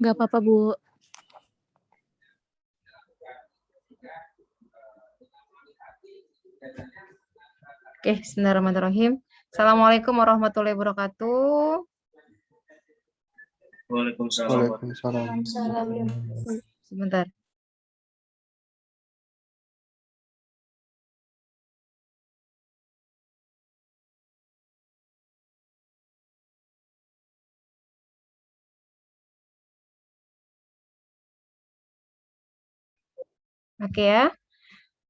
Nggak apa-apa, Bu. Oke, bismillahirrahmanirrahim. Assalamualaikum warahmatullahi wabarakatuh. Waalaikumsalam. Sebentar. Oke ya.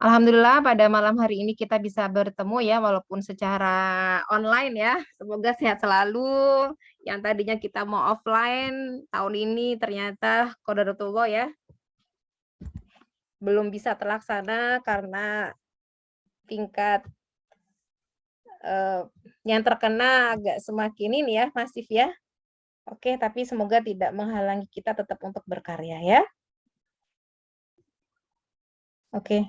Alhamdulillah pada malam hari ini kita bisa bertemu ya walaupun secara online ya. Semoga sehat selalu. Yang tadinya kita mau offline tahun ini ternyata qadarullah ya belum bisa terlaksana karena tingkat yang terkena agak semakin ini ya masif ya. Oke, tapi semoga tidak menghalangi kita tetap untuk berkarya ya. Oke.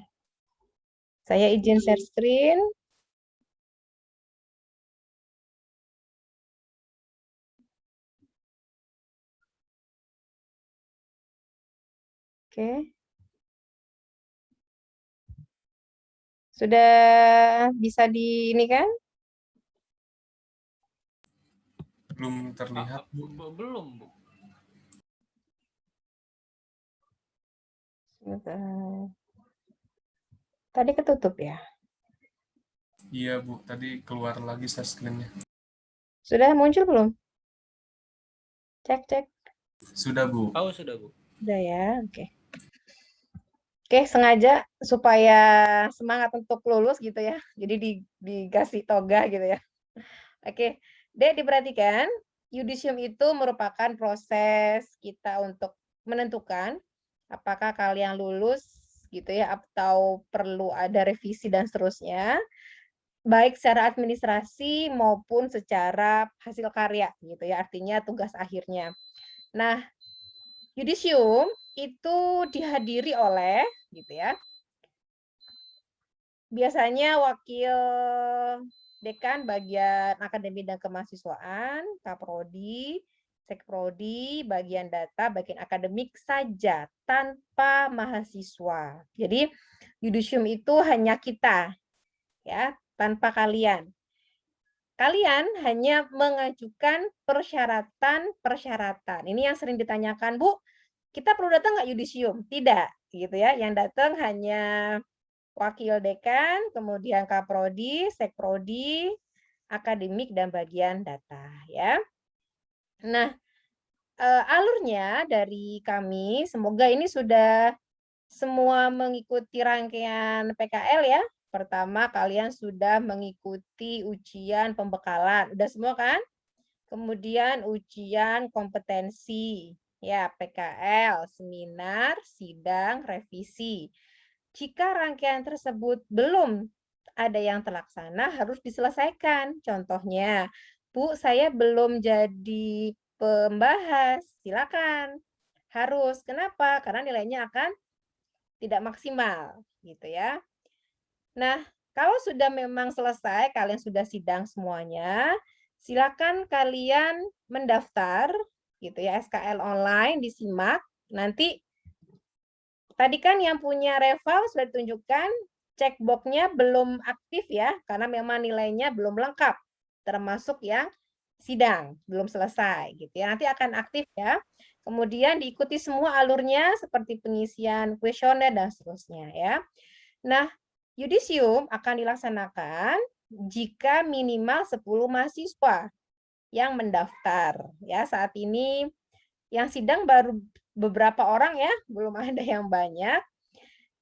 Saya izin share screen. Oke. Sudah bisa di ini kan? Belum terlihat, Bu. Belum, Bu. Sebentar. Tadi ketutup ya? Iya, Bu. Tadi keluar lagi share screen-nya. Sudah muncul belum? Cek. Sudah, Bu. Oh, sudah, Bu. Sudah ya, oke. Oke, sengaja supaya semangat untuk lulus gitu ya. Jadi dikasih toga gitu ya. Oke, Dek diperhatikan, yudisium itu merupakan proses kita untuk menentukan apakah kalian lulus gitu ya atau perlu ada revisi dan seterusnya, baik secara administrasi maupun secara hasil karya gitu ya, artinya tugas akhirnya. Nah, yudisium itu dihadiri oleh gitu ya. Biasanya wakil dekan bagian akademi dan kemahasiswaan, Kaprodi, Sekprodi, bagian data, bagian akademik saja tanpa mahasiswa. Jadi yudisium itu hanya kita ya, tanpa kalian. Kalian hanya mengajukan persyaratan-persyaratan. Ini yang sering ditanyakan, Bu, kita perlu datang nggak yudisium? Tidak, gitu ya. Yang datang hanya wakil dekan, kemudian Kaprodi, Sekprodi, akademik, dan bagian data. Ya. Nah, alurnya dari kami, semoga ini sudah semua mengikuti rangkaian PKL ya. Pertama, kalian sudah mengikuti ujian pembekalan. Udah semua kan? Kemudian ujian kompetensi, ya PKL, seminar, sidang, revisi. Jika rangkaian tersebut belum ada yang terlaksana, harus diselesaikan. Contohnya, Bu, saya belum jadi pembahas. Silakan. Harus. Kenapa? Karena nilainya akan tidak maksimal, gitu ya. Nah, kalau sudah memang selesai, kalian sudah sidang semuanya, silakan kalian mendaftar, gitu ya, SKL online, disimak. Nanti, tadi kan yang punya reval sudah ditunjukkan, checkbox-nya belum aktif ya, karena memang nilainya belum lengkap, termasuk yang sidang, belum selesai, gitu ya. Nanti akan aktif ya. Kemudian diikuti semua alurnya, seperti pengisian kuesioner dan seterusnya ya. Nah, yudisium akan dilaksanakan jika minimal 10 mahasiswa yang mendaftar. Ya, saat ini yang sidang baru beberapa orang ya, belum ada yang banyak.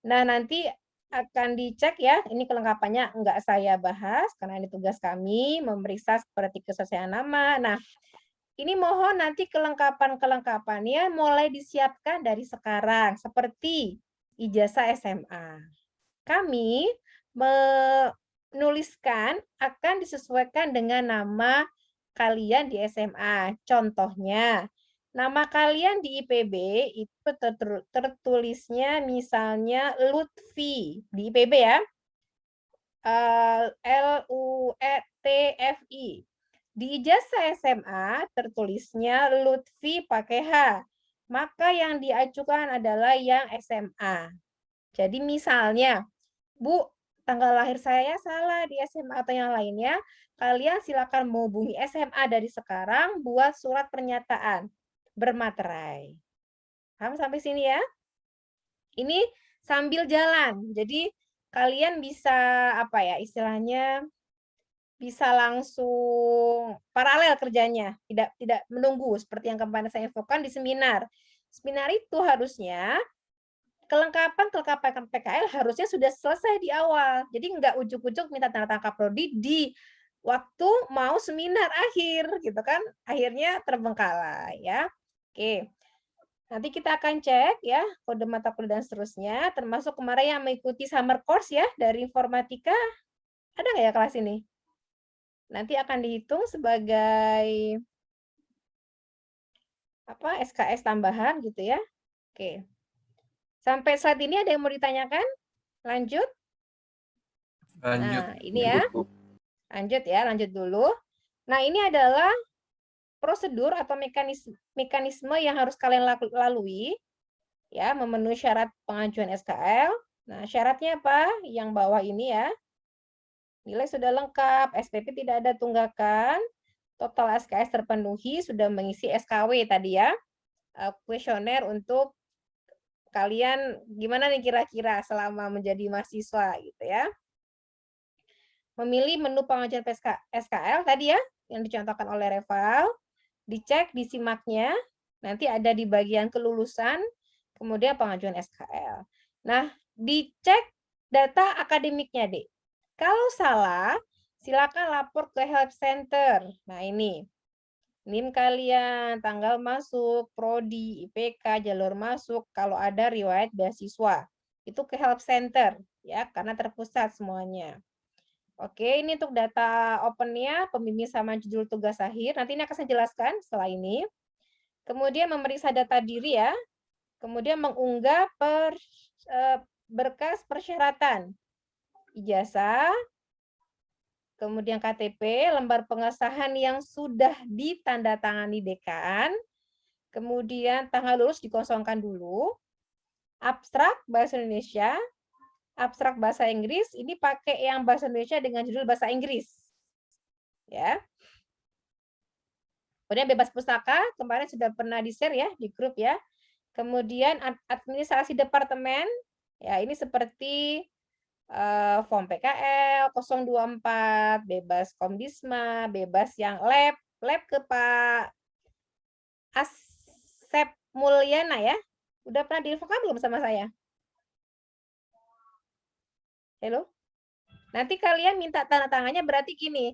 Nah, nanti akan dicek ya, ini kelengkapannya enggak saya bahas karena ini tugas kami memeriksa seperti kesesuaian nama. Nah, ini mohon nanti kelengkapan-kelengkapannya mulai disiapkan dari sekarang seperti ijazah SMA. Kami menuliskan akan disesuaikan dengan nama kalian di SMA. Contohnya, nama kalian di IPB itu tertulisnya misalnya Lutfi di IPB ya. LUTFI. Di ijazah SMA tertulisnya Lutfi pakai H. maka yang diajukan adalah yang SMA. Jadi misalnya, Bu, tanggal lahir saya salah di SMA atau yang lainnya, kalian silakan menghubungi SMA dari sekarang buat surat pernyataan bermaterai. Paham sampai sini ya? Ini sambil jalan. Jadi kalian bisa apa ya istilahnya bisa langsung paralel kerjanya, tidak menunggu seperti yang kemarin saya infokan di seminar. Seminar itu harusnya kelengkapan PKL harusnya sudah selesai di awal. Jadi nggak ujuk-ujuk minta tanda tangan Kaprodi di waktu mau seminar akhir gitu kan. Akhirnya terbengkalai ya. Oke. Nanti kita akan cek ya kode mata kuliah dan seterusnya, termasuk kemarin yang mengikuti summer course ya dari informatika. Ada nggak ya kelas ini? Nanti akan dihitung sebagai apa SKS tambahan gitu ya. Oke. Sampai saat ini ada yang mau ditanyakan? Lanjut. Lanjut. Nah, ini ya. Lanjut ya, lanjut dulu. Nah, ini adalah prosedur atau mekanisme yang harus kalian lalui ya, memenuhi syarat pengajuan SKL. Nah, syaratnya apa? Yang bawah ini ya. Nilai sudah lengkap, SPP tidak ada tunggakan, total SKS terpenuhi, sudah mengisi SKW tadi ya. Kuesioner untuk kalian gimana nih kira-kira selama menjadi mahasiswa gitu ya. Memilih menu pengajuan SKL tadi ya, yang dicontohkan oleh Reval, dicek, disimaknya, nanti ada di bagian kelulusan, kemudian pengajuan SKL. Nah, dicek data akademiknya, Dek. Kalau salah, silakan lapor ke help center. Nah, ini. NIM kalian, tanggal masuk, prodi, IPK, jalur masuk, kalau ada riwayat beasiswa. Itu ke help center, ya, karena terpusat semuanya. Oke, ini untuk data opennya, pembimbing sama judul tugas akhir. Nanti ini akan saya jelaskan setelah ini. Kemudian memeriksa data diri ya. Kemudian mengunggah berkas persyaratan. Ijazah, kemudian KTP, lembar pengesahan yang sudah ditandatangani dekan, kemudian tanggal lulus dikosongkan dulu, abstrak bahasa Indonesia, abstrak bahasa Inggris, ini pakai yang bahasa Indonesia dengan judul bahasa Inggris. Ya. Kemudian bebas pustaka, kemarin sudah pernah di-share ya di grup ya. Kemudian administrasi departemen, ya ini seperti form PKL 024, bebas Komdisma, bebas yang lab ke Pak Asep Mulyana ya. Udah pernah diinfokan belum sama saya? Halo? Nanti kalian minta tanda tangannya berarti gini.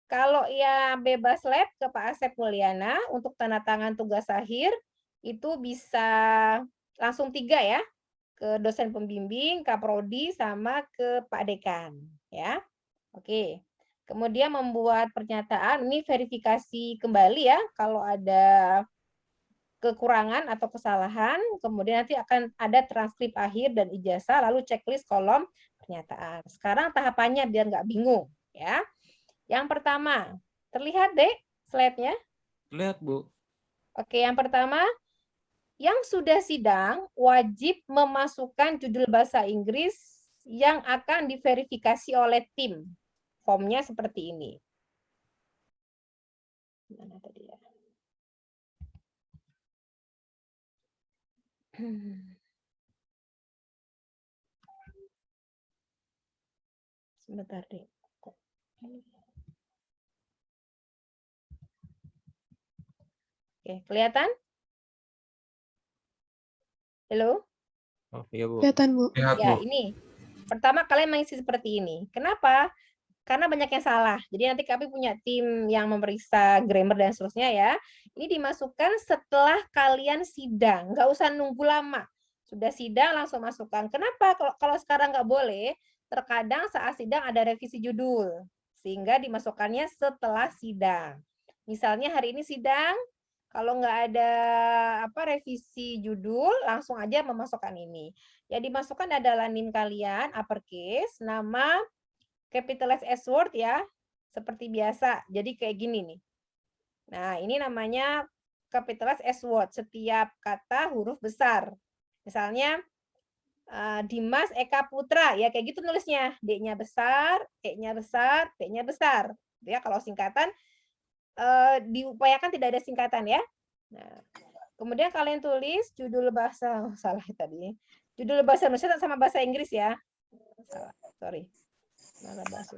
Kalau yang bebas lab ke Pak Asep Mulyana untuk tanda tangan tugas akhir itu bisa langsung 3 ya. Ke dosen pembimbing, Kaprodi sama ke Pak Dekan ya. Oke. Kemudian membuat pernyataan ini verifikasi kembali ya kalau ada kekurangan atau kesalahan, kemudian nanti akan ada transkrip akhir dan ijazah, lalu checklist kolom pernyataan. Sekarang tahapannya biar nggak bingung ya. Yang pertama, terlihat deh slide-nya? Lihat, Bu. Oke, yang pertama, yang sudah sidang wajib memasukkan judul bahasa Inggris yang akan diverifikasi oleh tim. Formnya seperti ini. Mana tadi ya? Sebentar deh. Oke, kelihatan? Halo? Oh, iya, Bu. Kelihatan, Bu. Lihat, Ya, Bu. ini. Pertama kalian mengisi seperti ini. Kenapa? Karena banyak yang salah. Jadi nanti kami punya tim yang memeriksa grammar dan seterusnya ya. Ini dimasukkan setelah kalian sidang. Nggak usah nunggu lama. Sudah sidang langsung masukkan. Kenapa? Kalau sekarang nggak boleh, terkadang saat sidang ada revisi judul. Sehingga dimasukkannya setelah sidang. Misalnya hari ini sidang, kalau nggak ada revisi judul, langsung aja memasukkan ini. Yang dimasukkan adalah NIM kalian, uppercase, nama, capitalize S word ya, seperti biasa. Jadi kayak gini nih. Nah, ini namanya capitalize S word, setiap kata huruf besar. Misalnya Dimas Eka Putra, ya kayak gitu nulisnya. D-nya besar, E-nya besar, P-nya besar. Ya, kalau singkatan diupayakan tidak ada singkatan ya. Nah, kemudian kalian tulis judul bahasa, salah tadi. Judul bahasa Indonesia sama bahasa Inggris ya. Salah, sorry. Malah bahasa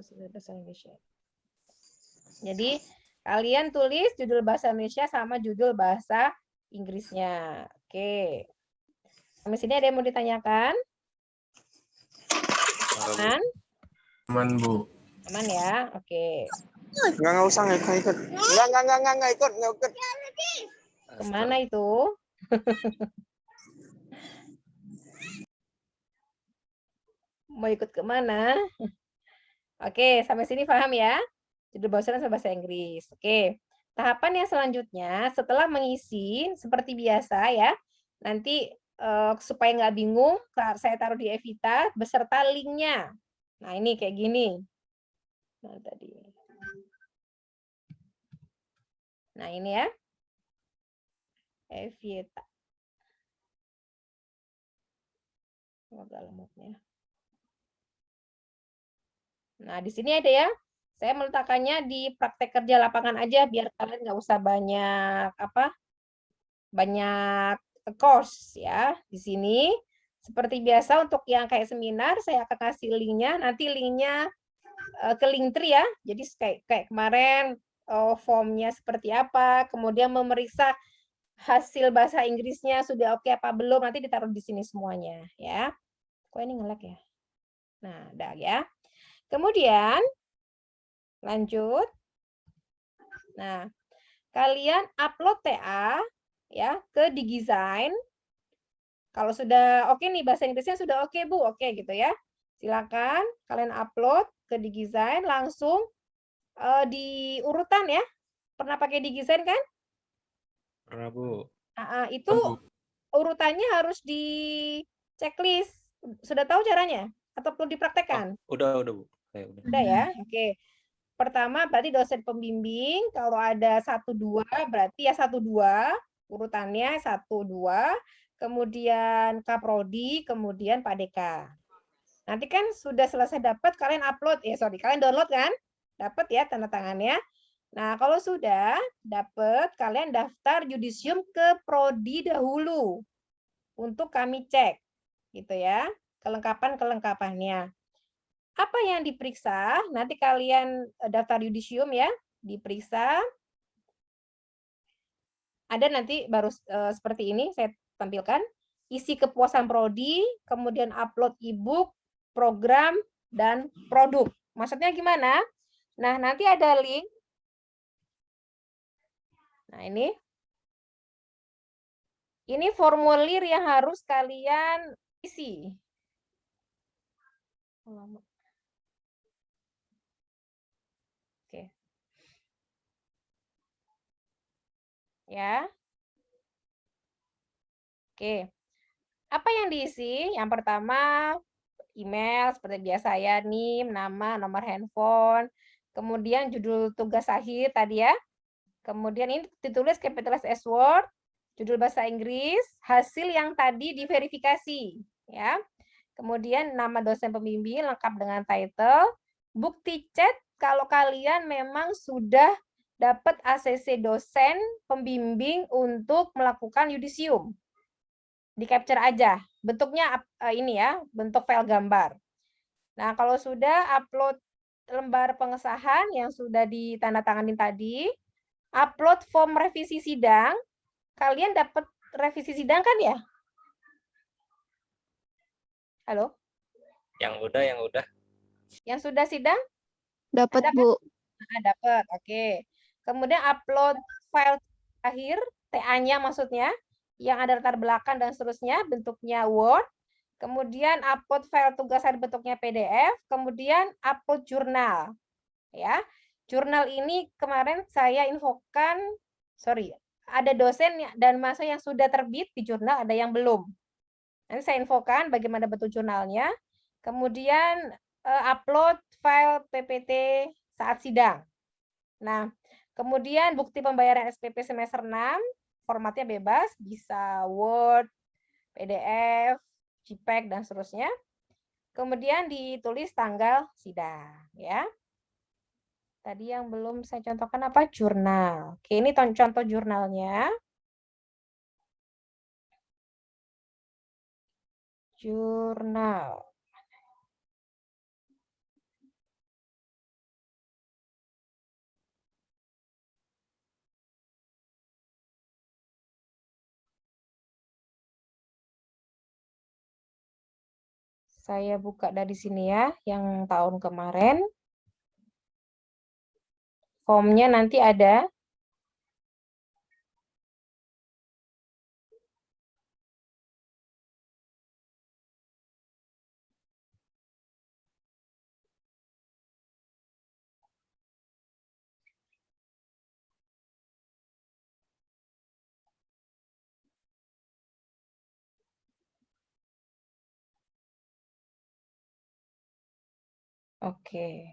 Indonesia. Jadi kalian tulis judul bahasa Indonesia sama judul bahasa Inggrisnya. Oke. Sampai sini ada yang mau ditanyakan? Aman? Aman, Bu. Aman ya? Oke. Nggak usah ikut. Nggak ikut. Kemana itu? Mau ikut kemana? Oke, sampai sini paham ya? Judul bahasa Indonesia bahasa Inggris. Oke. Tahapan yang selanjutnya setelah mengisi seperti biasa ya. Nanti supaya nggak bingung, saya taruh di Evita beserta linknya. Nah ini kayak gini. Nah tadi. Nah ini ya. Evita. Nah di sini ada ya. Saya meletakkannya di praktek kerja lapangan aja biar kalian nggak usah banyak banyak course ya di sini. Seperti biasa untuk yang kayak seminar saya akan kasih linknya. Nanti linknya ke Linktree ya. Jadi kayak kemarin formnya seperti apa, kemudian memeriksa hasil bahasa Inggrisnya sudah oke apa belum, nanti ditaruh di sini semuanya ya. Kok ini nge-lag ya? Nah, udah ya. Kemudian lanjut. Nah, kalian upload TA ya ke DigiZine. Kalau sudah oke nih bahasa Inggrisnya sudah oke Bu, oke gitu ya. Silakan kalian upload ke DigiZine langsung di urutan ya. Pernah pakai DigiZine kan? Pernah, Bu. Itu urutannya harus di checklist. Sudah tahu caranya? Atau perlu dipraktekkan? Udah, Bu. Udah ya, oke. Pertama berarti dosen pembimbing, kalau ada 1-2 berarti ya 1-2, urutannya 1-2, kemudian Kaprodi, kemudian Pak Deka. Nanti kan sudah selesai dapat, kalian upload, kalian download kan? Dapat ya tanda tangannya. Nah, kalau sudah dapat, kalian daftar yudisium ke Prodi dahulu untuk kami cek, gitu ya, kelengkapannya. Apa yang diperiksa? Nanti kalian daftar yudisium ya, diperiksa. Ada nanti baru seperti ini saya tampilkan. Isi kepuasan prodi, kemudian upload e-book, program, dan produk. Maksudnya gimana? Nah, nanti ada link. Nah, ini. Ini formulir yang harus kalian isi. Oke. Ya. Oke. Apa yang diisi? Yang pertama, email seperti biasa ya, NIM, nama, nomor handphone, kemudian judul tugas akhir tadi ya. Kemudian ini ditulis capitalize S word, judul bahasa Inggris, hasil yang tadi diverifikasi ya. Kemudian nama dosen pembimbing lengkap dengan title, bukti chat kalau kalian memang sudah dapat ACC dosen pembimbing untuk melakukan yudisium. Di capture aja. Bentuknya ini ya, bentuk file gambar. Nah, kalau sudah upload lembar pengesahan yang sudah ditandatangani tadi, upload form revisi sidang, kalian dapat revisi sidang kan ya? Halo? Yang udah. Yang sudah sidang? Dapat, Ada, Bu. Kan? Dapat, oke. Kemudian upload file akhir, TA-nya maksudnya, yang ada latar belakang dan seterusnya, bentuknya Word. Kemudian upload file tugas akhir bentuknya PDF. Kemudian upload jurnal. Ya, jurnal ini kemarin saya infokan, ada dosen dan mahasiswa yang sudah terbit di jurnal, ada yang belum. Nanti saya infokan bagaimana bentuk jurnalnya. Kemudian upload file PPT saat sidang. Nah, kemudian bukti pembayaran SPP semester 6, formatnya bebas, bisa Word, PDF, JPEG, dan seterusnya. Kemudian ditulis tanggal sidang, ya. Tadi yang belum saya contohkan apa? Jurnal. Oke, ini contoh jurnalnya. Jurnal. Saya buka dari sini ya, yang tahun kemarin. Formnya nanti ada. Oke.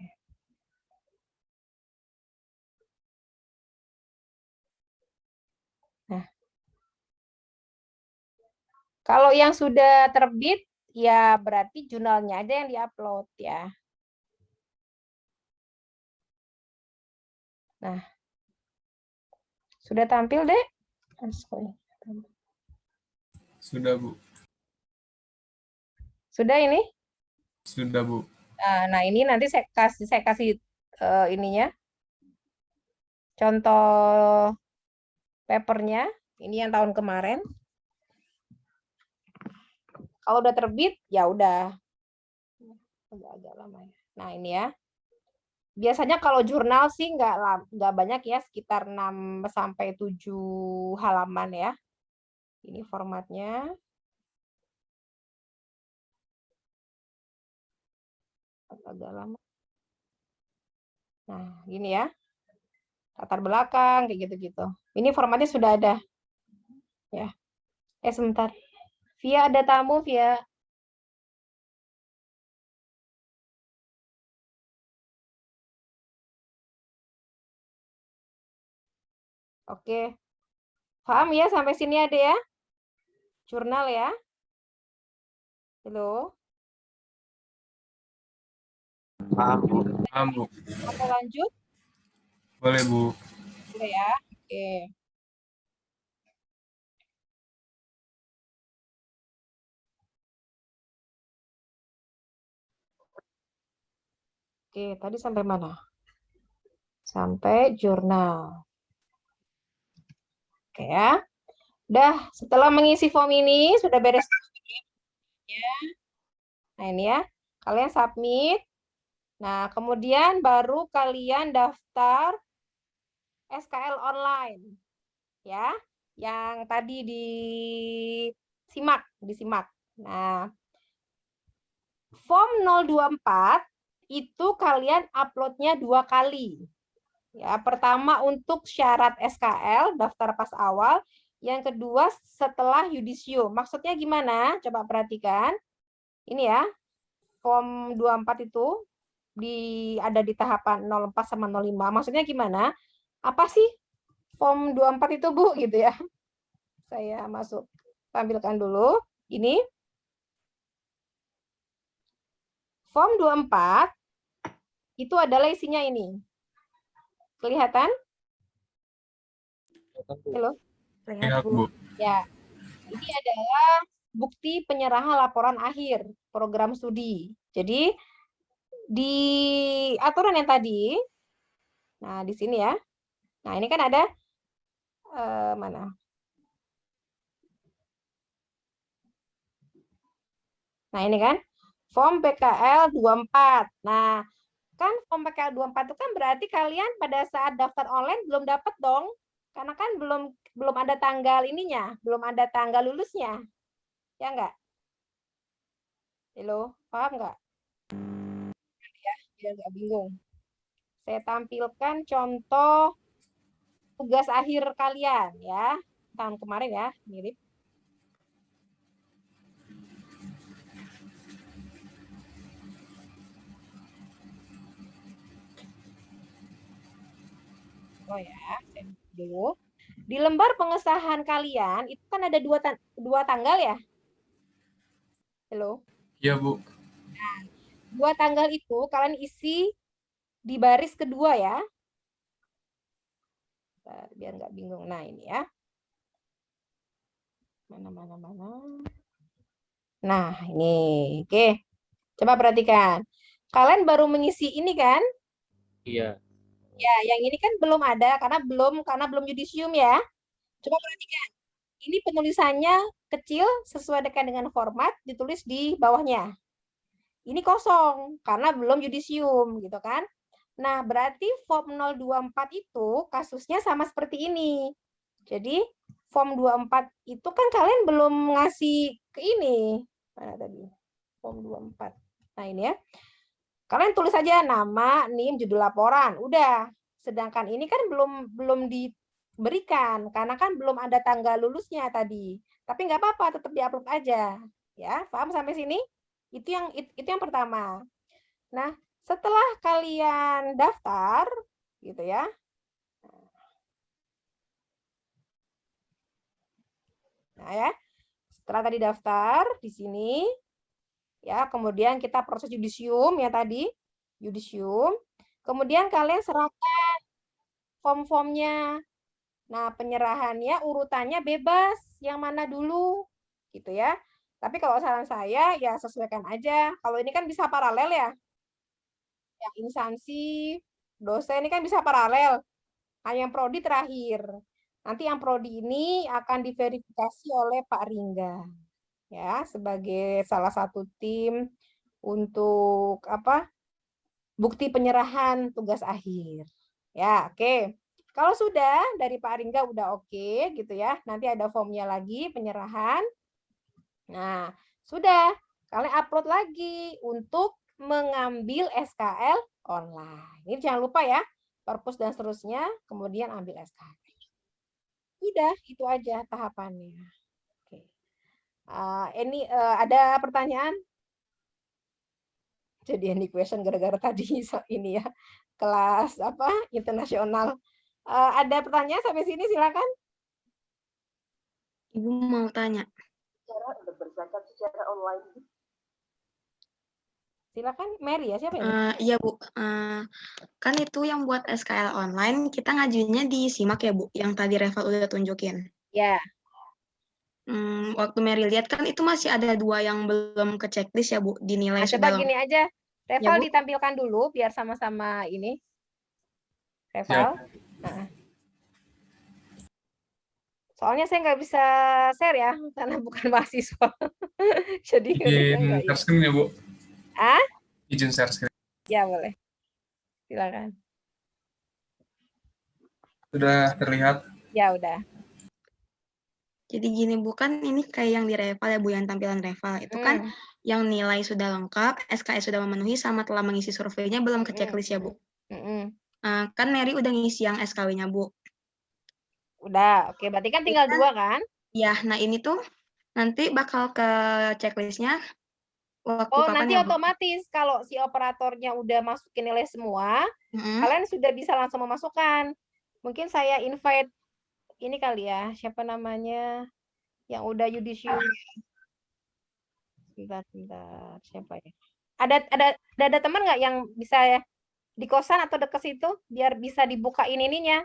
Nah, kalau yang sudah terbit, ya berarti jurnalnya aja yang diupload ya. Nah, sudah tampil deh. Sudah, Bu. Sudah ini? Sudah, Bu. Nah, ini nanti saya kasih ininya. Contoh papernya. Ini yang tahun kemarin. Kalau udah terbit, ya udah. Agak lama ya. Nah, ini ya. Biasanya kalau jurnal sih nggak banyak ya, sekitar 6 sampai 7 halaman ya. Ini formatnya. Agak lama. Nah, gini ya. Latar belakang, kayak gitu-gitu. Ini formatnya sudah ada. Ya. Sebentar. Via ada tamu, Via. Oke. Paham ya sampai sini ada ya? Jurnal ya. Halo. Paham, Bu. Paham, Bu. Mau lanjut? Boleh, Bu. Boleh ya. Oke. Oke, tadi sampai mana? Sampai jurnal. Oke ya. Udah, setelah mengisi form ini, sudah beres. Nah, ini ya. Kalian submit. Nah, kemudian baru kalian daftar SKL online. Ya, yang tadi disimak. Nah, form 024 itu kalian uploadnya 2 kali. Ya, pertama untuk syarat SKL, daftar pas awal. Yang kedua setelah yudisium. Maksudnya gimana? Coba perhatikan. Ini ya, form 24 itu ada di tahapan 04 sama 05. Maksudnya gimana? Apa sih form 24 itu, Bu? Gitu ya. Saya tampilkan dulu. Ini form 24 itu adalah isinya ini. Kelihatan? Halo? Lihat, Bu. Ya. Ini adalah bukti penyerahan laporan akhir program studi. Jadi di aturan yang tadi, nah di sini ya. Nah, ini kan ada mana? Nah, ini kan form PKL 24. Nah, kan form PKL 24 itu kan berarti kalian pada saat daftar online belum dapat dong. Karena kan belum ada tanggal ininya, belum ada tanggal lulusnya. Ya enggak? Halo, paham enggak? Ya, biar enggak bingung. Saya tampilkan contoh tugas akhir kalian ya. Tahun kemarin ya, mirip. Oh ya, saya dulu. Di lembar pengesahan kalian itu kan ada dua tanggal ya? Halo. Iya, Bu. Dua tanggal itu kalian isi di baris kedua ya. Biar nggak bingung. Nah, ini ya. Mana. Nah, ini. Oke. Coba perhatikan. Kalian baru mengisi ini kan? Iya. Ya, yang ini kan belum ada karena belum yudisium ya. Coba perhatikan. Ini penulisannya kecil sesuai dengan format ditulis di bawahnya. Ini kosong karena belum yudisium gitu kan. Nah, berarti form 024 itu kasusnya sama seperti ini. Jadi, form 24 itu kan kalian belum ngasih ke ini. Mana tadi? Form 24. Nah, ini ya. Kalian tulis aja nama, NIM, judul laporan. Udah. Sedangkan ini kan belum diberikan karena kan belum ada tanggal lulusnya tadi. Tapi nggak apa-apa, tetap diupload aja. Ya, paham sampai sini? Itu yang pertama. Nah, setelah kalian daftar gitu ya. Nah, ya. Setelah tadi daftar di sini ya, kemudian kita proses yudisium ya tadi, yudisium. Kemudian kalian serahkan form-formnya. Nah, penyerahannya urutannya bebas, yang mana dulu gitu ya. Tapi kalau saran saya ya sesuaikan aja. Kalau ini kan bisa paralel ya. Yang instansi, dosen ini kan bisa paralel. Nah, yang prodi terakhir. Nanti yang prodi ini akan diverifikasi oleh Pak Ringga. Ya, sebagai salah satu tim untuk apa? Bukti penyerahan tugas akhir. Ya, oke. Kalau sudah dari Pak Ringga udah oke gitu ya. Nanti ada formnya lagi penyerahan. Nah, sudah. Kalian upload lagi untuk mengambil SKL online. Ini jangan lupa ya. Perpus dan seterusnya, kemudian ambil SKL. Udah, itu aja tahapannya. Oke. Ini ada pertanyaan? Jadi any question gara-gara tadi ini ya kelas apa internasional. Ada pertanyaan sampai sini silakan. Ibu mau tanya. Cara untuk berzakat secara online. Silakan Mary ya, siapa ini? Iya Bu, kan itu yang buat SKL online kita ngajuinnya di SIMAK ya Bu, yang tadi Reval udah tunjukin. Ya. Waktu Mary lihat kan itu masih ada 2 yang belum ke checklist ya Bu, dinilai Nah, sudah coba gini aja, Reval Ya, Bu. ditampilkan dulu biar sama-sama ini. Reval. Nah. Soalnya saya nggak bisa share ya karena bukan mahasiswa. Jadi Izin share screen ya, Bu? Ah? Izin share screen. Ya, boleh. Silakan. Sudah terlihat? Ya, udah. Jadi gini Bu, kan ini kayak yang di Reval ya Bu, yang tampilan Reval. Itu kan yang nilai sudah lengkap, SKS sudah memenuhi, sama telah mengisi surveinya belum ke checklist ya Bu. Kan Mary udah ngisi yang SKW-nya Bu. Udah, oke. Berarti kan tinggal 2 kan? Ya, nah ini tuh nanti bakal ke checklist-nya waktu Oh, kapan nanti ya Bu? otomatis kalau si operatornya udah masukin nilai semua, kalian sudah bisa langsung memasukkan. Mungkin saya invite ini kali ya, siapa namanya yang udah yudisium. Bentar, siapa ya? Ada teman nggak yang bisa ya di kosan atau dekat situ biar bisa dibukain ininya,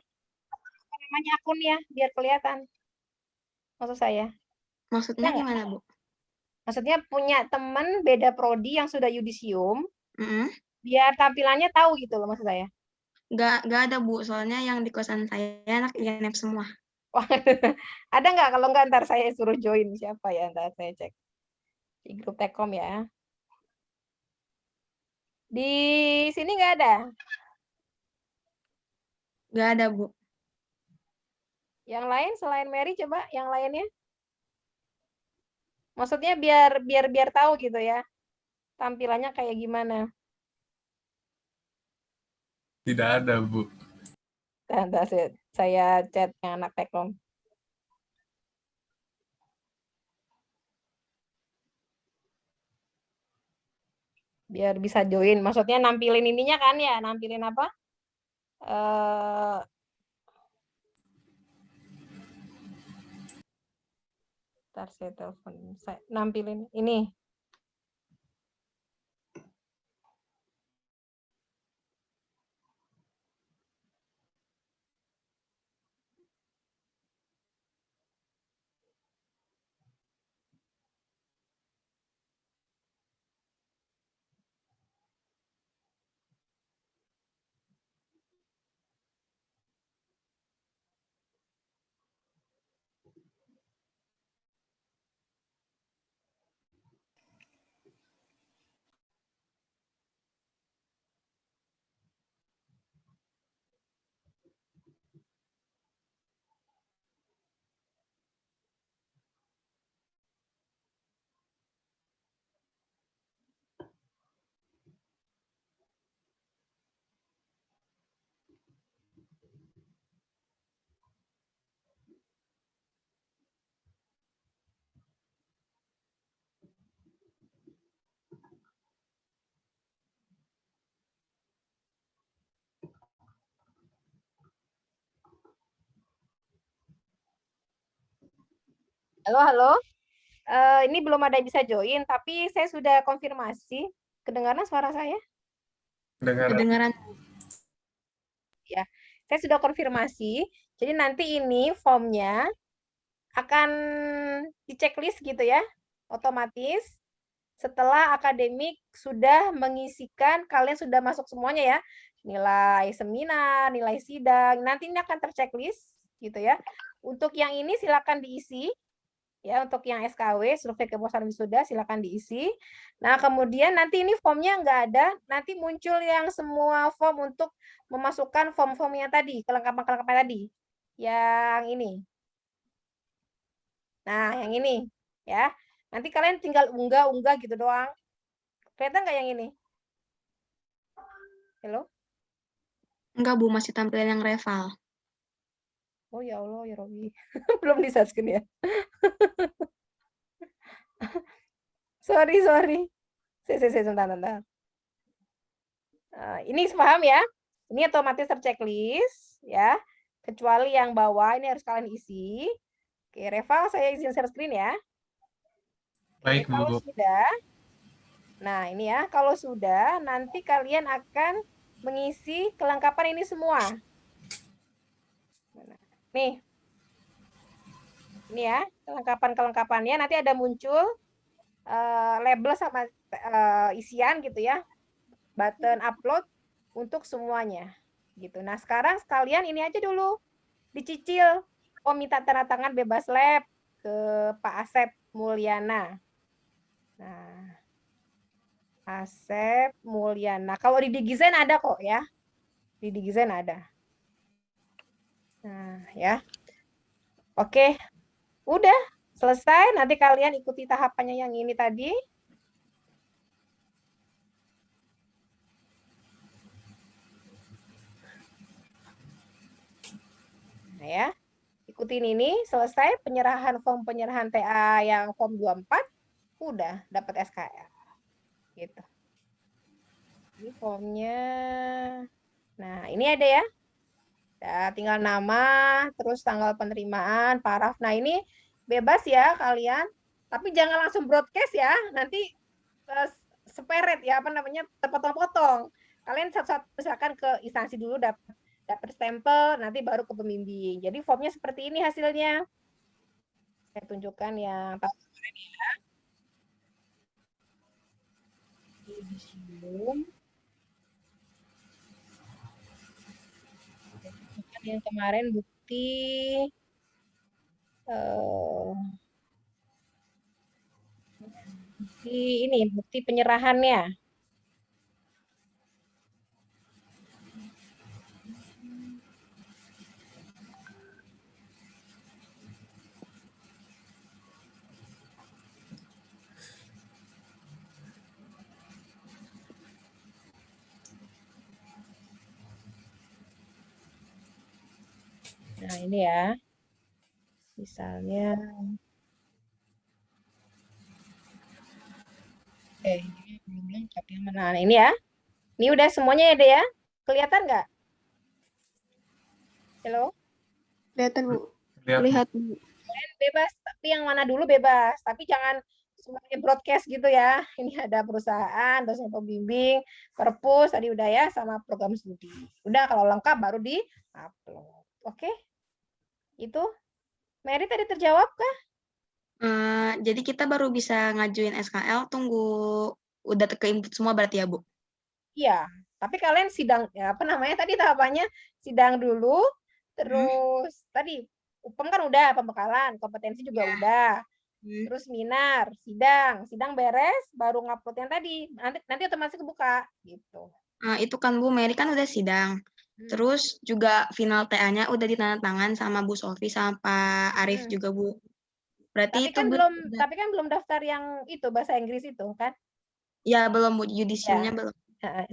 apa namanya akunnya biar kelihatan. Maksud saya. Maksudnya gimana Bu? Maksudnya punya teman beda prodi yang sudah yudisium, biar tampilannya tahu gitu loh maksud saya. Nggak ada Bu, soalnya yang di kosan saya anak INF semua. Wah, ada nggak? Kalau nggak ntar saya suruh join siapa ya, ntar saya cek di grup Tekom ya. Di sini nggak ada? Nggak ada Bu. Yang lain selain Mary coba yang lainnya. Maksudnya biar tahu gitu ya. Tampilannya kayak gimana? Tidak ada, Bu. Ntar saya chat yang anak Tekom. Biar bisa join. Maksudnya nampilin ininya kan ya, nampilin apa? Ntar saya telepon, saya nampilin ini. Halo, halo. Ini belum ada yang bisa join, tapi saya sudah konfirmasi. Kedengaran suara saya? Dengar. Kedengaran. Ya, saya sudah konfirmasi. Jadi nanti ini formnya akan di-checklist gitu ya, otomatis. Setelah akademik sudah mengisikan, kalian sudah masuk semuanya ya, nilai seminar, nilai sidang, nanti ini akan terchecklist gitu ya. Untuk yang ini silakan diisi. Ya, untuk yang SKW, survei kepuasan wisuda, silakan diisi. Nah, kemudian nanti ini formnya nggak ada, nanti muncul yang semua form untuk memasukkan form-form yang tadi, kelengkapan-kelengkapan tadi. Yang ini. Nah, yang ini. Ya, nanti kalian tinggal unggah-unggah gitu doang. Kelihatan nggak yang ini? Halo? Enggak, Bu, masih tampilin yang reval. Oh ya Allah, ya Robi. Belum di-subscribe ya. Sorry. Sebentar. Ini paham ya? Ini otomatis terchecklist ya. Kecuali yang bawah ini harus kalian isi. Oke, Reval saya izin share screen ya. Baik, Oke, kalau Bu. sudah. Nah, ini ya, kalau sudah nanti kalian akan mengisi kelengkapan ini semua. Nih. Ini ya, kelengkapan-kelengkapannya nanti ada muncul label sama isian gitu ya. Button upload untuk semuanya gitu. Nah, sekarang sekalian ini aja dulu dicicil. Oh, minta tanda tangan bebas lab ke Pak Asep Mulyana. Nah, Asep Mulyana. Kalau di Digizen ada kok ya. Di Digizen ada. Nah, ya. Oke. Udah selesai. Nanti kalian ikuti tahapannya yang ini tadi. Nah, ya. Ikutin ini, selesai penyerahan form penyerahan TA yang form 24, udah dapat SKL. Gitu. Ini formnya. Nah, ini ada ya. Ya, tinggal nama, terus tanggal penerimaan, paraf. Nah, ini bebas ya kalian. Tapi jangan langsung broadcast ya. Nanti seperet ya, apa namanya, terpotong-potong. Kalian satu-satu misalkan ke instansi dulu dapat stempel, nanti baru ke pembimbing. Jadi formnya seperti ini hasilnya. Saya tunjukkan yang tahun kemarin ya. Yudisium. Yang kemarin bukti bukti penyerahannya. Nah, ini ya. Misalnya ini belum lengkap yang mana. Nah, ini ya. Ini udah semuanya ya, deh ya. Kelihatan nggak? Halo? Kelihatan, Bu. Lihat, Bu. Lihat, Bu. Kalian bebas, tapi yang mana dulu bebas. Tapi jangan semuanya broadcast gitu ya. Ini ada perusahaan, dosen pembimbing, perpus tadi udah ya, sama program studi. Udah kalau lengkap baru di-upload. Oke? Itu. Mary tadi terjawab kah? Jadi kita baru bisa ngajuin SKL, tunggu udah ke input semua berarti ya, Bu? Iya, tapi kalian sidang, ya apa namanya tadi tahapannya, sidang dulu, terus tadi UPM kan udah, pembekalan, kompetensi juga udah, terus seminar, sidang beres, baru ngupload yang tadi, nanti otomatis kebuka, gitu. Itu kan Bu, Mary kan udah sidang. Terus juga final TA-nya udah ditandatangan sama Bu Sofi sama Pak Arif juga, Bu. Berarti Tapi kan belum daftar yang itu bahasa Inggris itu kan? Ya belum, Bu, yudisiumnya Ya. belum.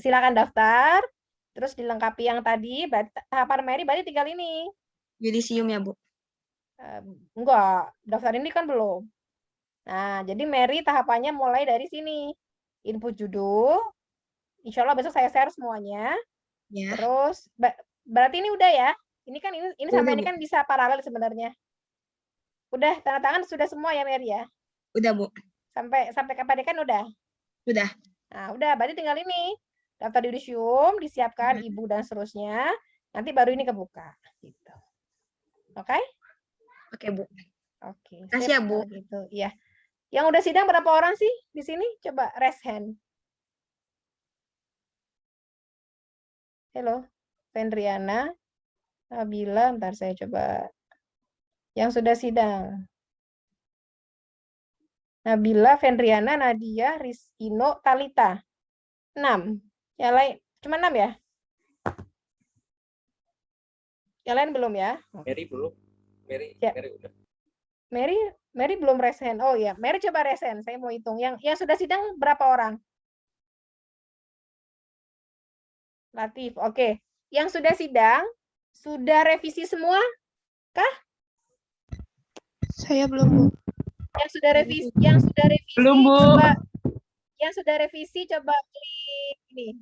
Silakan daftar, terus dilengkapi yang tadi, tahapan Mary berarti tinggal ini. Yudisium ya, Bu? Enggak, daftar ini kan belum. Nah, jadi Mary tahapannya mulai dari sini. Input judul, insya Allah besok saya share semuanya. Ya. Terus, berarti ini udah ya? Ini kan ini sampai ini kan bisa paralel sebenarnya. Udah, tanda tangan sudah semua ya Mary ya? Udah, Bu. Sampai kapan kan udah? Udah. Nah, udah, berarti tinggal ini. Daftar yudisium, disiapkan ibu dan seterusnya. Nanti baru ini kebuka. Gitu. Oke? Oke, Bu. Oke. Kasih ya, Bu. Gitu. Iya. Yang udah sidang berapa orang sih di sini? Coba raise hand. Halo, Fendriana, Nabila, ntar saya coba. Yang sudah sidang. Nabila, Fendriana, Nadia, Rizkino, Talita. 6. Yang lain, cuma 6 ya? Yang lain belum ya? Mary belum. Mary udah. Mary belum raise hand. Oh iya, Mary coba raise hand. Saya mau hitung. Yang sudah sidang berapa orang? Latif, oke. Yang sudah sidang, sudah revisi semua? Kah? Saya belum, Bu. Yang sudah revisi Belum, Bu. coba yang sudah revisi coba klik ini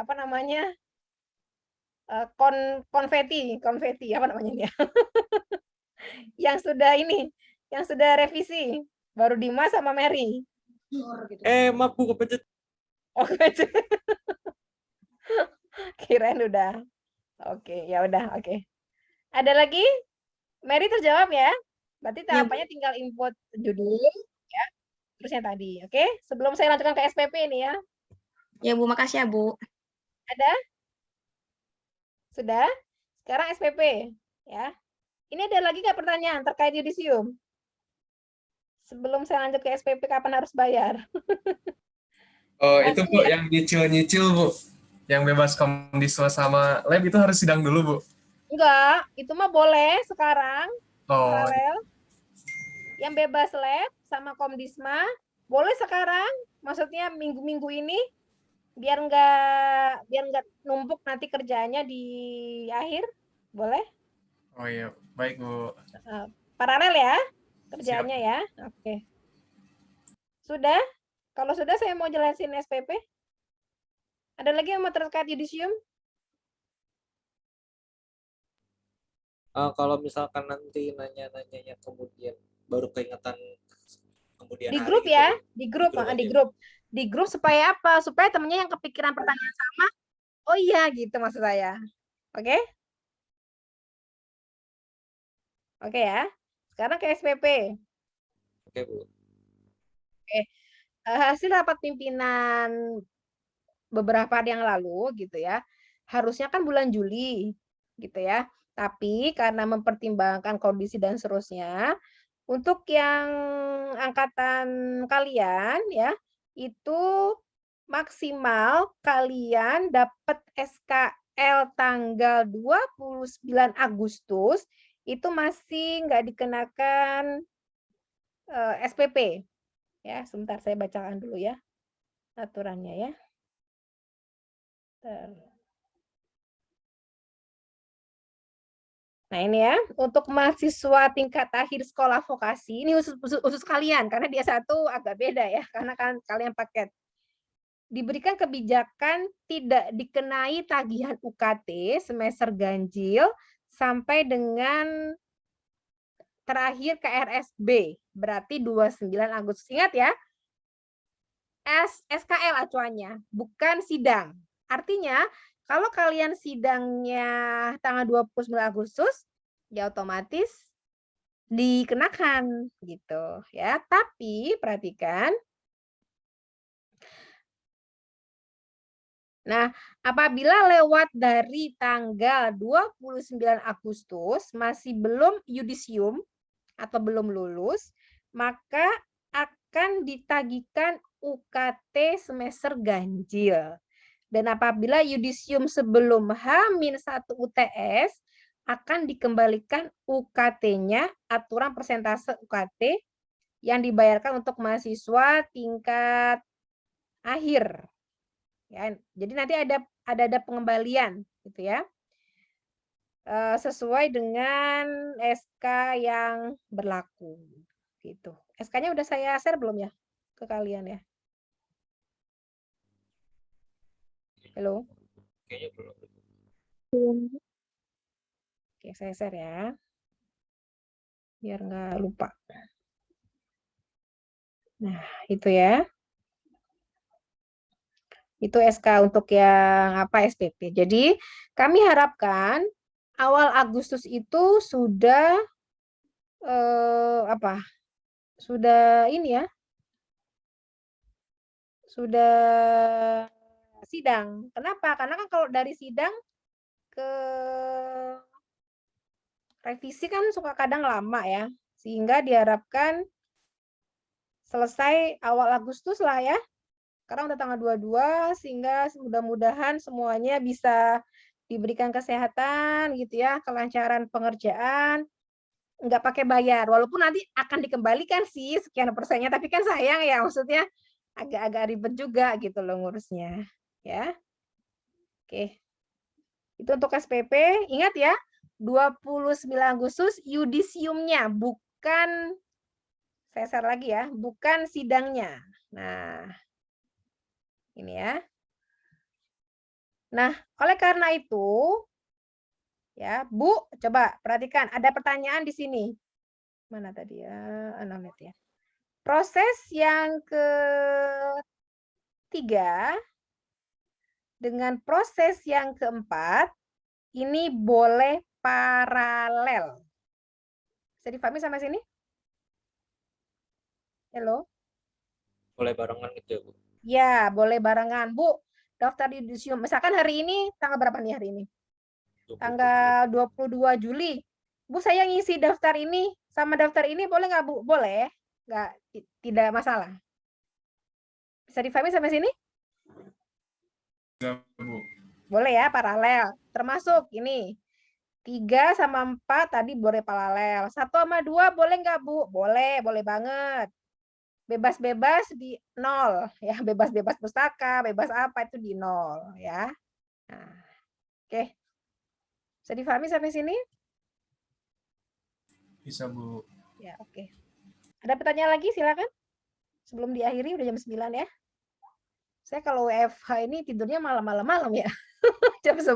apa namanya? Konfeti apa namanya ya? yang sudah revisi baru Dimas sama Mary. Maaf Bu, kepencet. Oh, kepencet. Kirain udah. Oke, ya udah, oke. Ada lagi? Mary terjawab ya? Berarti tahapannya tinggal input judul ya. Terus yang tadi, oke? Sebelum saya lanjutkan ke SPP ini ya. Ya, Bu, makasih ya, Bu. Ada? Sudah? Sekarang SPP ya. Ini ada lagi nggak pertanyaan terkait yudisium? Sebelum saya lanjut ke SPP, kapan harus bayar? Oh, itu Bu, yang nyicil-nyicil, Bu. Yang bebas komdiswa sama lab itu harus sidang dulu, Bu. Enggak, itu mah boleh sekarang. Oh. Paralel. Yang bebas lab sama komdisma, boleh sekarang. Maksudnya minggu-minggu ini, biar nggak numpuk nanti kerjanya di akhir. Boleh? Oh iya, baik Bu. Paralel ya kerjaannya ya. Oke. Sudah? Kalau sudah saya mau jelasin SPP. Ada lagi yang mau terkait yudisium? Kalau misalkan nanti nanya-nanyanya kemudian baru keingetan kemudian Di hari grup gitu, ya, Bu. di grup supaya apa? Supaya temennya yang kepikiran pertanyaan sama, oh iya gitu maksud saya. Oke? Oke ya. Sekarang ke SPP. Oke, Bu. Oke. Hasil rapat pimpinan beberapa hari yang lalu gitu ya. Harusnya kan bulan Juli gitu ya. Tapi karena mempertimbangkan kondisi dan seterusnya, untuk yang angkatan kalian ya, itu maksimal kalian dapat SKL tanggal 29 Agustus itu masih nggak dikenakan SPP. Ya, sebentar saya bacakan dulu ya aturannya ya. Nah ini ya, untuk mahasiswa tingkat akhir sekolah vokasi, ini khusus kalian, karena dia satu agak beda ya, karena kan kalian paket. Diberikan kebijakan tidak dikenai tagihan UKT semester ganjil sampai dengan terakhir KRSB, berarti 29 Agustus. Ingat ya, SKL acuannya, bukan sidang. Artinya, kalau kalian sidangnya tanggal 29 Agustus, ya otomatis dikenakan gitu ya. Tapi perhatikan, nah, apabila lewat dari tanggal 29 Agustus masih belum yudisium atau belum lulus, maka akan ditagihkan UKT semester ganjil. Dan apabila yudisium sebelum H-1 UTS, akan dikembalikan UKT-nya, aturan persentase UKT yang dibayarkan untuk mahasiswa tingkat akhir. Ya, jadi nanti ada pengembalian gitu ya. Sesuai dengan SK yang berlaku gitu. SK-nya udah saya share belum ya ke kalian ya? Halo. Kayaknya belum. Oke, saya share ya. Biar nggak lupa. Nah, itu ya. Itu SK untuk yang apa SPP. Jadi, kami harapkan awal Agustus itu sudah sudah ini ya. Sudah sidang. Kenapa? Karena kan kalau dari sidang ke revisi kan suka kadang lama ya. Sehingga diharapkan selesai awal Agustus lah ya. Sekarang udah tanggal 22, sehingga mudah-mudahan semuanya bisa diberikan kesehatan gitu ya, kelancaran pengerjaan, nggak pakai bayar. Walaupun nanti akan dikembalikan sih sekian persennya, tapi kan sayang ya, maksudnya agak-agak ribet juga gitu loh ngurusnya. Ya. Oke. Itu untuk SPP. Ingat ya, 29 Agustus yudisiumnya, bukan, saya share lagi ya, bukan sidangnya. Nah, ini ya. Nah, oleh karena itu, ya, Bu, coba perhatikan, ada pertanyaan di sini. Mana tadi ya? 6 menit ya. Proses yang ketiga dengan proses yang keempat, ini boleh paralel. Bisa dipahami sampai sini? Halo? Boleh barengan gitu ya, Bu? Ya, boleh barengan. Bu, daftar di yudisium. Misalkan hari ini, tanggal berapa nih hari ini? Tanggal 22 Juli. Bu, saya ngisi daftar ini sama daftar ini boleh nggak, Bu? Boleh. Nggak, tidak masalah. Bisa difahami sampai sini? Enggak, Bu. Boleh ya, paralel. Termasuk ini. 3 sama 4 tadi boleh paralel. 1 sama 2 boleh nggak, Bu? Boleh, boleh banget. Bebas-bebas di 0 ya, bebas-bebas pustaka, bebas apa itu di 0 ya. Nah, oke. Bisa difahami sampai sini? Bisa, Bu. Ya, oke. Ada pertanyaan lagi silakan. Sebelum diakhiri udah jam 9 ya. Saya kalau WFH ini tidurnya malam-malam ya. Jam 11,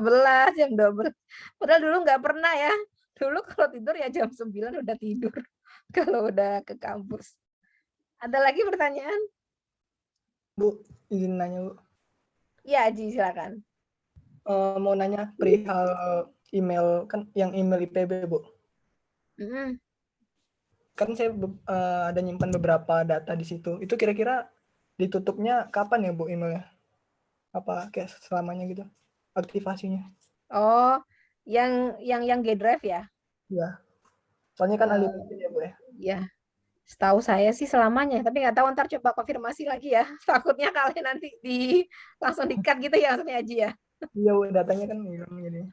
jam 12. Padahal dulu nggak pernah ya. Dulu kalau tidur ya jam 9 udah tidur. Kalau udah ke kampus. Ada lagi pertanyaan? Bu, izin nanya, Bu. Ya, Aji, silakan. Mau nanya perihal email, kan yang email IPB, Bu. Kan saya ada nyimpan beberapa data di situ. Itu kira-kira ditutupnya kapan ya, Bu, emailnya? Apa kayak selamanya gitu? Aktivasinya? Oh, yang G Drive ya? Ya. Soalnya kan unlimited ya, Bu ya. Ya. Setahu saya sih selamanya, tapi nggak tahu, ntar coba konfirmasi lagi ya. Takutnya kalian nanti langsung di-cut gitu ya maksudnya Aji ya. Iya, Bu, datanya kan hilang jadi.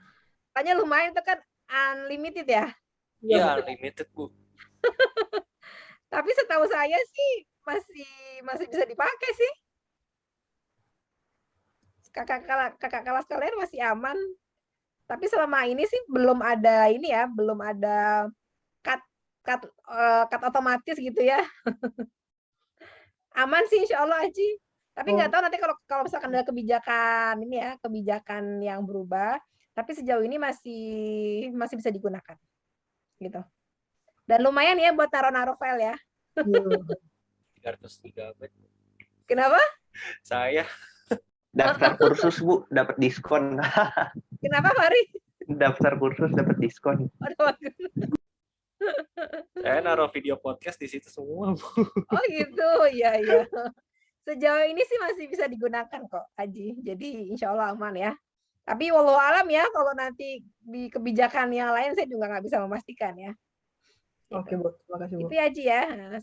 Tanya lumayan itu kan unlimited ya. Iya, unlimited, Bu. Tapi setahu saya sih masih bisa dipakai sih. Kakak kelas kalian masih aman. Tapi selama ini sih belum ada ini ya, belum ada cut otomatis gitu ya. Aman sih insya Allah Aji. Tapi nggak tahu nanti kalau misalkan ada kebijakan ini ya, kebijakan yang berubah. Tapi sejauh ini masih bisa digunakan. Gitu. Dan lumayan ya buat naruh-naruh file ya. 300 GB. Kenapa? Saya Daftar kursus, Bu, dapat diskon. Kenapa, Mari? Daftar kursus dapat diskon. Aduh, bagus. saya naruh video podcast di situ semua, Bu. Oh gitu, iya iya. Sejauh ini sih masih bisa digunakan kok, Haji. Jadi insya Allah aman ya. Tapi walau alam ya, kalau nanti di kebijakan yang lain saya juga nggak bisa memastikan ya. Oke, Bu. Terima kasih, Bu. Itu ya, Haji ya. Nah,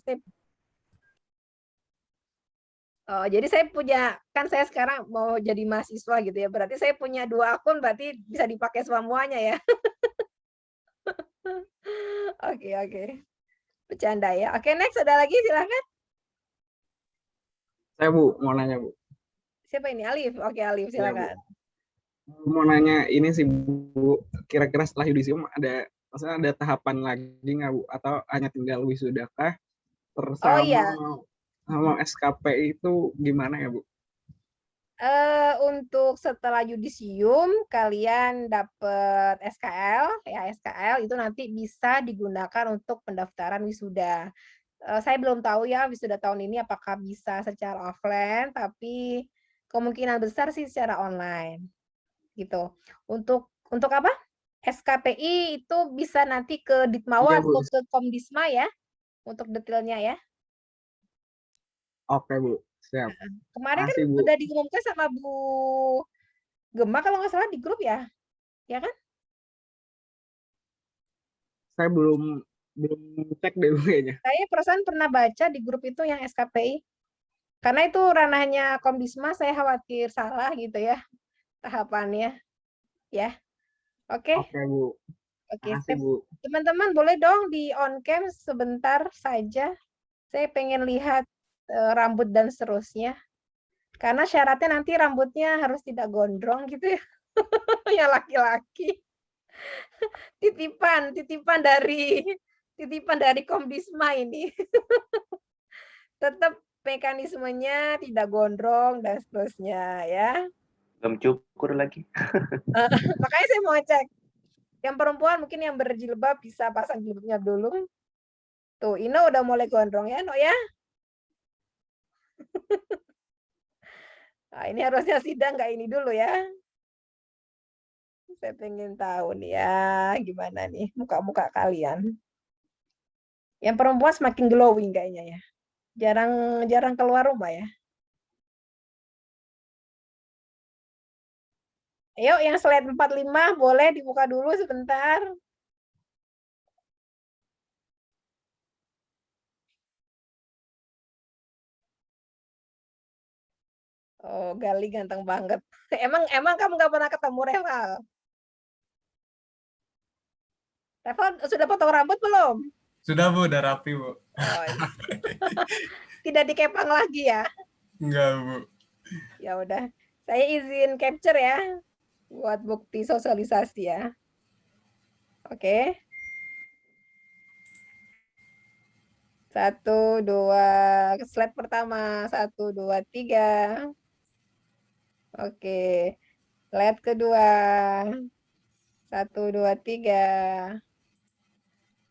Oh, jadi saya punya, kan saya sekarang mau jadi mahasiswa gitu ya. Berarti saya punya 2 akun, berarti bisa dipakai semuanya ya. Oke, oke. Bercanda ya. Oke, next ada lagi silahkan. Saya Bu, mau nanya Bu. Siapa ini? Alif. Oke, Alif silakan. Mau nanya ini sih Bu, kira-kira setelah yudisium maksudnya ada tahapan lagi nggak Bu? Atau hanya tinggal wisudakah? Terus Oh iya. sama SKP itu gimana ya Bu? Untuk setelah yudisium kalian dapat SKL ya, SKL itu nanti bisa digunakan untuk pendaftaran wisuda. Saya belum tahu ya wisuda tahun ini apakah bisa secara offline, tapi kemungkinan besar sih secara online gitu. Untuk apa? SKPI itu bisa nanti ke Ditmawa Iya, Bu. atau ke Komdisma ya untuk detailnya ya. Oke Bu, siap. Kemarin kan Makasih, Bu. udah diumumkan sama Bu Gemma kalau nggak salah di grup ya, ya kan? Saya belum cek deh Bu kayaknya. Saya perasaan pernah baca di grup itu yang SKPI. Karena itu ranahnya Komdisma, saya khawatir salah gitu ya tahapannya. Ya. Oke. Oke Bu. Oke, Makasih Bu. teman-teman boleh dong di on cam sebentar saja. Saya pengen lihat rambut dan seterusnya. Karena syaratnya nanti rambutnya harus tidak gondrong gitu ya. Ya laki-laki. Titipan dari Komdisma ini. Tetap mekanismenya tidak gondrong dan seterusnya ya. Belum cukur lagi. Makanya saya mau cek. Yang perempuan mungkin yang berjilbab bisa pasang jilbabnya dulu. Tuh, Ino udah mulai gondrong ya, No ya. Nah, ini harusnya sidang nggak ini dulu ya. Saya pengen tahu nih ya, gimana nih muka-muka kalian. Yang perempuan semakin glowing kayaknya ya. Jarang keluar rumah ya. Ayo yang slide 45 boleh dibuka dulu sebentar. Oh, Gali ganteng banget. Emang kamu nggak pernah ketemu Reval? Reval sudah potong rambut belum? Sudah Bu, udah rapi Bu. Oh, iya. Tidak dikepang lagi ya? Enggak Bu. Ya udah, saya izin capture ya, buat bukti sosialisasi ya. Oke. 1, 2, slide pertama, 1, 2, 3. Oke, slide kedua, 1, 2, 3.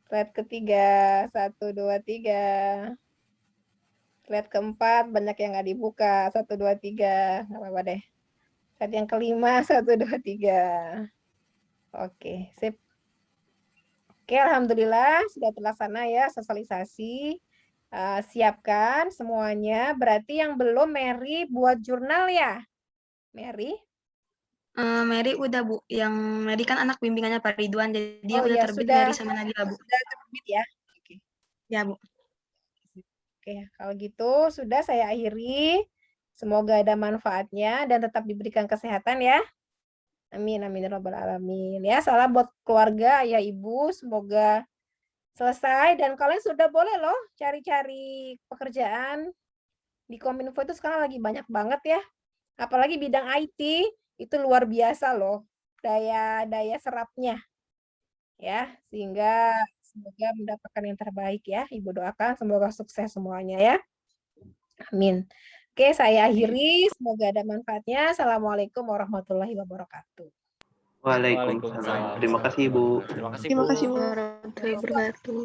Slide ketiga, 1, 2, 3. Slide keempat, banyak yang nggak dibuka, 1, 2, 3. Nggak apa-apa deh. Slide yang kelima, 1, 2, 3. Oke, sip. Oke, alhamdulillah sudah terlaksana ya sosialisasi. Siapkan semuanya. Berarti yang belum Mary buat jurnal ya? Mary? Mary udah Bu, yang Mary kan anak bimbingannya Pak Ridwan, jadi yang udah ya, terbit sudah. Mary sama Nabila Bu. Sudah terbit ya? Oke. Ya Bu. Oke, kalau gitu sudah saya akhiri. Semoga ada manfaatnya dan tetap diberikan kesehatan ya. Amin, amin, ya rabbal alamin. Ya, salam buat keluarga, ayah, ibu. Semoga selesai dan kalian sudah boleh loh cari-cari pekerjaan. Di Kominfo itu sekarang lagi banyak banget ya. Apalagi bidang IT itu luar biasa loh. Daya serapnya. Ya, sehingga semoga mendapatkan yang terbaik ya. Ibu doakan semoga sukses semuanya ya. Amin. Oke, saya akhiri. Semoga ada manfaatnya. Assalamualaikum warahmatullahi wabarakatuh. Waalaikumsalam. Terima kasih, Bu. Terima kasih, Terima Bu. kasih Bu. Warahmatullahi wabarakatuh.